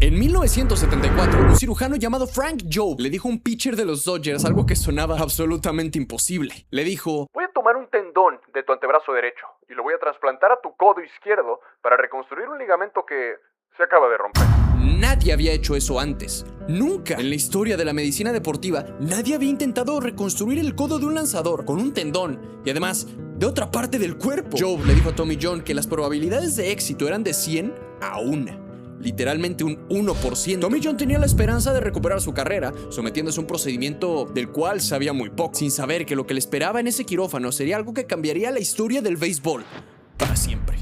En 1974, un cirujano llamado Frank Jobe le dijo a un pitcher de los Dodgers algo que sonaba absolutamente imposible. Le dijo: voy a tomar un tendón de tu antebrazo derecho y lo voy a trasplantar a tu codo izquierdo para reconstruir un ligamento que se acaba de romper. Nadie había hecho eso antes. Nunca en la historia de la medicina deportiva nadie había intentado reconstruir el codo de un lanzador con un tendón y además de otra parte del cuerpo. Jobe le dijo a Tommy John que las probabilidades de éxito eran de 100 a 1. Literalmente un 1%. Tommy John tenía la esperanza de recuperar su carrera, sometiéndose a un procedimiento del cual sabía muy poco, sin saber que lo que le esperaba en ese quirófano sería algo que cambiaría la historia del béisbol para siempre.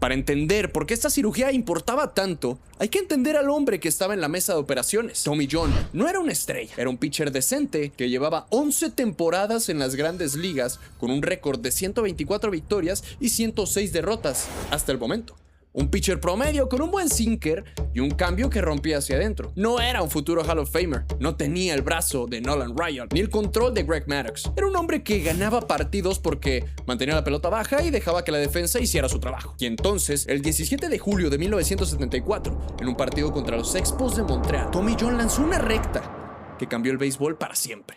Para entender por qué esta cirugía importaba tanto, hay que entender al hombre que estaba en la mesa de operaciones. Tommy John no era una estrella, era un pitcher decente que llevaba 11 temporadas en las grandes ligas con un récord de 124 victorias y 106 derrotas hasta el momento. Un pitcher promedio con un buen sinker y un cambio que rompía hacia adentro. No era un futuro Hall of Famer, no tenía el brazo de Nolan Ryan, ni el control de Greg Maddux. Era un hombre que ganaba partidos porque mantenía la pelota baja y dejaba que la defensa hiciera su trabajo. Y entonces, el 17 de julio de 1974, en un partido contra los Expos de Montreal, Tommy John lanzó una recta que cambió el béisbol para siempre.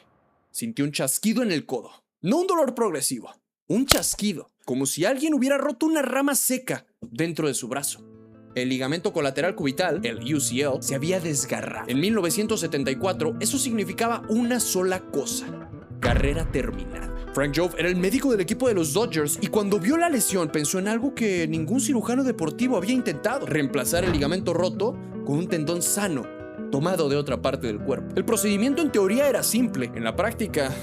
Sintió un chasquido en el codo, no un dolor progresivo, un chasquido, como si alguien hubiera roto una rama seca dentro de su brazo. El ligamento colateral cubital, el UCL, se había desgarrado. En 1974, eso significaba una sola cosa: carrera terminada. Frank Jobe era el médico del equipo de los Dodgers y cuando vio la lesión pensó en algo que ningún cirujano deportivo había intentado: reemplazar el ligamento roto con un tendón sano, tomado de otra parte del cuerpo. El procedimiento en teoría era simple, en la práctica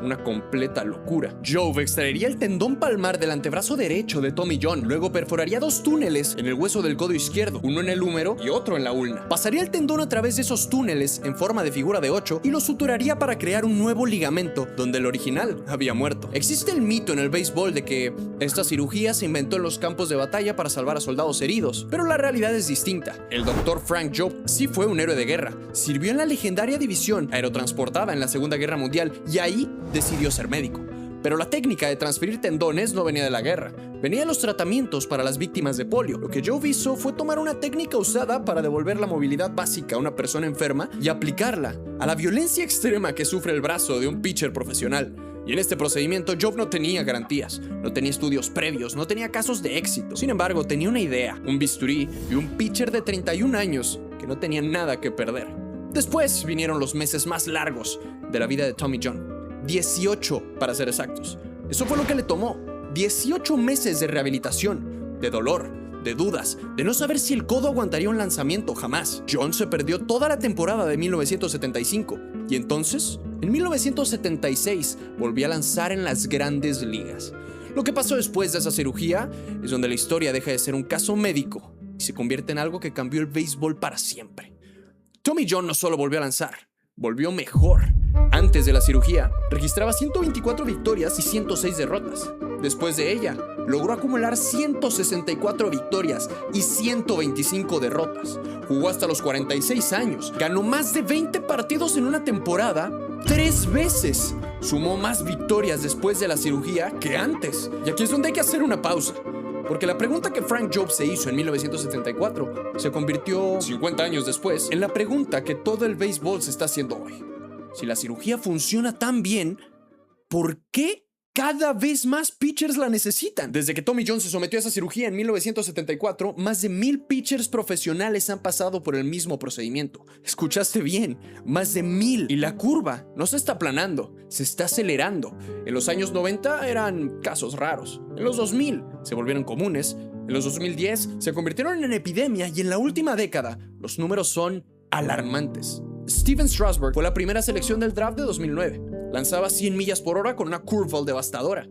una completa locura. Jobe extraería el tendón palmar del antebrazo derecho de Tommy John, luego perforaría 2 túneles en el hueso del codo izquierdo, uno en el húmero y otro en la ulna. Pasaría el tendón a través de esos túneles en forma de figura de 8 y lo suturaría para crear un nuevo ligamento donde el original había muerto. Existe el mito en el béisbol de que esta cirugía se inventó en los campos de batalla para salvar a soldados heridos, pero la realidad es distinta. El doctor Frank Jobe sí fue un héroe de guerra, sirvió en la legendaria división aerotransportada en la Segunda Guerra Mundial y ahí decidió ser médico. Pero la técnica de transferir tendones no venía de la guerra, venía de los tratamientos para las víctimas de polio. Lo que Jobe hizo fue tomar una técnica usada para devolver la movilidad básica a una persona enferma y aplicarla a la violencia extrema que sufre el brazo de un pitcher profesional. Y en este procedimiento Jobe no tenía garantías, no tenía estudios previos, no tenía casos de éxito. Sin embargo, tenía una idea, un bisturí y un pitcher de 31 años que no tenía nada que perder. Después vinieron los meses más largos de la vida de Tommy John. 18 para ser exactos. Eso fue lo que le tomó. 18 meses de rehabilitación, de dolor, de dudas, de no saber si el codo aguantaría un lanzamiento jamás. John se perdió toda la temporada de 1975 y entonces, en 1976, volvió a lanzar en las grandes ligas. Lo que pasó después de esa cirugía es donde la historia deja de ser un caso médico y se convierte en algo que cambió el béisbol para siempre. Tommy John no solo volvió a lanzar, volvió mejor. Antes de la cirugía, registraba 124 victorias y 106 derrotas. Después de ella, logró acumular 164 victorias y 125 derrotas. Jugó hasta los 46 años, ganó más de 20 partidos en una temporada 3 veces. Sumó más victorias después de la cirugía que antes. Y aquí es donde hay que hacer una pausa, porque la pregunta que Frank Jobe se hizo en 1974 se convirtió 50 años después en la pregunta que todo el béisbol se está haciendo hoy. Si la cirugía funciona tan bien, ¿por qué cada vez más pitchers la necesitan? Desde que Tommy John se sometió a esa cirugía en 1974, más de 1000 pitchers profesionales han pasado por el mismo procedimiento. Escuchaste bien, más de 1000. Y la curva no se está aplanando, se está acelerando. En los años 90 eran casos raros. En los 2000 se volvieron comunes. En los 2010 se convirtieron en epidemia y en la última década los números son alarmantes. Steven Strasburg fue la primera selección del draft de 2009. Lanzaba 100 millas por hora con una curveball devastadora.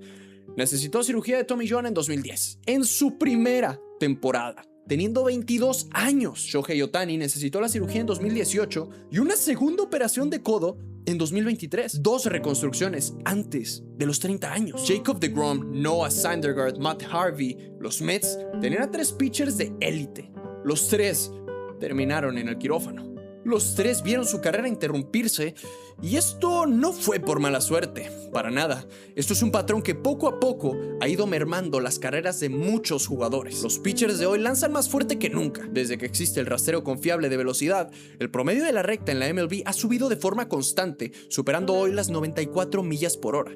Necesitó cirugía de Tommy John en 2010, en su primera temporada, teniendo 22 años. Shohei Ohtani necesitó la cirugía en 2018 y una segunda operación de codo en 2023. 2 reconstrucciones antes de los 30 años. Jacob deGrom, Noah Syndergaard, Matt Harvey, los Mets tenían a 3 pitchers de élite. Los 3 terminaron en el quirófano. Los tres vieron su carrera interrumpirse, y esto no fue por mala suerte, para nada. Esto es un patrón que poco a poco ha ido mermando las carreras de muchos jugadores. Los pitchers de hoy lanzan más fuerte que nunca. Desde que existe el rastreo confiable de velocidad, el promedio de la recta en la MLB ha subido de forma constante, superando hoy las 94 millas por hora.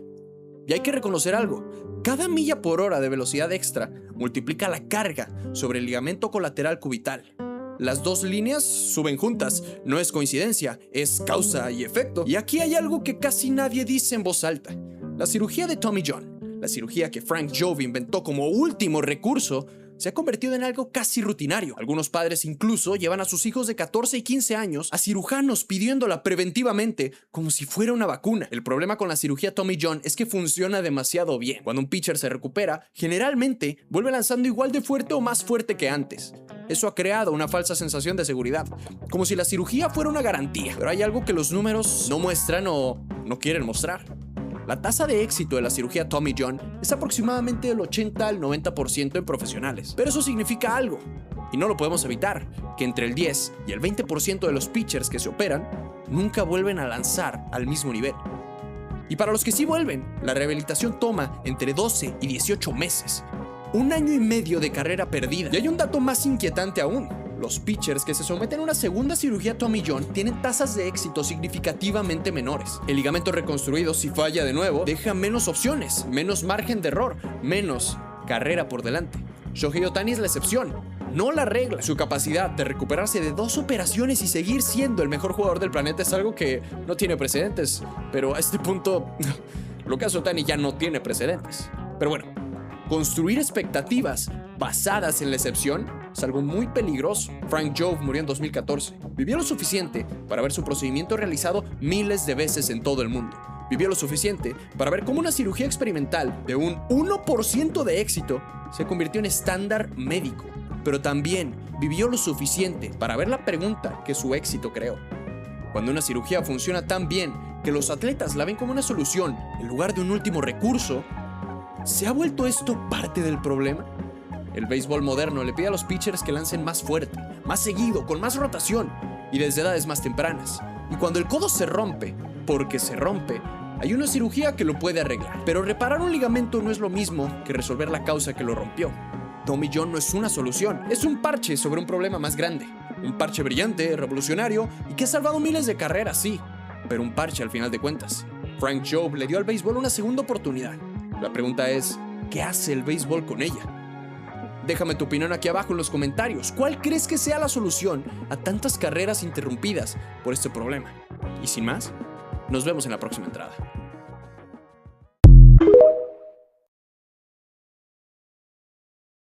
Y hay que reconocer algo, cada milla por hora de velocidad extra multiplica la carga sobre el ligamento colateral cubital. Las dos líneas suben juntas, no es coincidencia, es causa y efecto. Y aquí hay algo que casi nadie dice en voz alta. La cirugía de Tommy John, la cirugía que Frank Jobe inventó como último recurso, se ha convertido en algo casi rutinario. Algunos padres incluso llevan a sus hijos de 14 y 15 años a cirujanos pidiéndola preventivamente como si fuera una vacuna. El problema con la cirugía Tommy John es que funciona demasiado bien. Cuando un pitcher se recupera, generalmente vuelve lanzando igual de fuerte o más fuerte que antes. Eso ha creado una falsa sensación de seguridad, como si la cirugía fuera una garantía. Pero hay algo que los números no muestran o no quieren mostrar. La tasa de éxito de la cirugía Tommy John es aproximadamente del 80 al 90% en profesionales. Pero eso significa algo, y no lo podemos evitar, que entre el 10 y el 20% de los pitchers que se operan nunca vuelven a lanzar al mismo nivel. Y para los que sí vuelven, la rehabilitación toma entre 12 y 18 meses. 1 año y medio de carrera perdida. Y hay un dato más inquietante aún. Los pitchers que se someten a una segunda cirugía Tommy John tienen tasas de éxito significativamente menores. El ligamento reconstruido, si falla de nuevo, deja menos opciones, menos margen de error, menos carrera por delante. Shohei Ohtani es la excepción, no la regla. Su capacidad de recuperarse de 2 operaciones y seguir siendo el mejor jugador del planeta es algo que no tiene precedentes. Pero a este punto, lo que hace Ohtani ya no tiene precedentes. Pero bueno, construir expectativas basadas en la excepción es algo muy peligroso. Frank Jobe murió en 2014. Vivió lo suficiente para ver su procedimiento realizado miles de veces en todo el mundo. Vivió lo suficiente para ver cómo una cirugía experimental de un 1% de éxito se convirtió en estándar médico. Pero también vivió lo suficiente para ver la pregunta que su éxito creó. Cuando una cirugía funciona tan bien que los atletas la ven como una solución en lugar de un último recurso, ¿se ha vuelto esto parte del problema? El béisbol moderno le pide a los pitchers que lancen más fuerte, más seguido, con más rotación y desde edades más tempranas. Y cuando el codo se rompe, porque se rompe, hay una cirugía que lo puede arreglar. Pero reparar un ligamento no es lo mismo que resolver la causa que lo rompió. Tommy John no es una solución, es un parche sobre un problema más grande. Un parche brillante, revolucionario y que ha salvado miles de carreras, sí, pero un parche al final de cuentas. Frank Jobe le dio al béisbol una segunda oportunidad. La pregunta es, ¿qué hace el béisbol con ella? Déjame tu opinión aquí abajo en los comentarios. ¿Cuál crees que sea la solución a tantas carreras interrumpidas por este problema? Y sin más, nos vemos en la próxima entrada.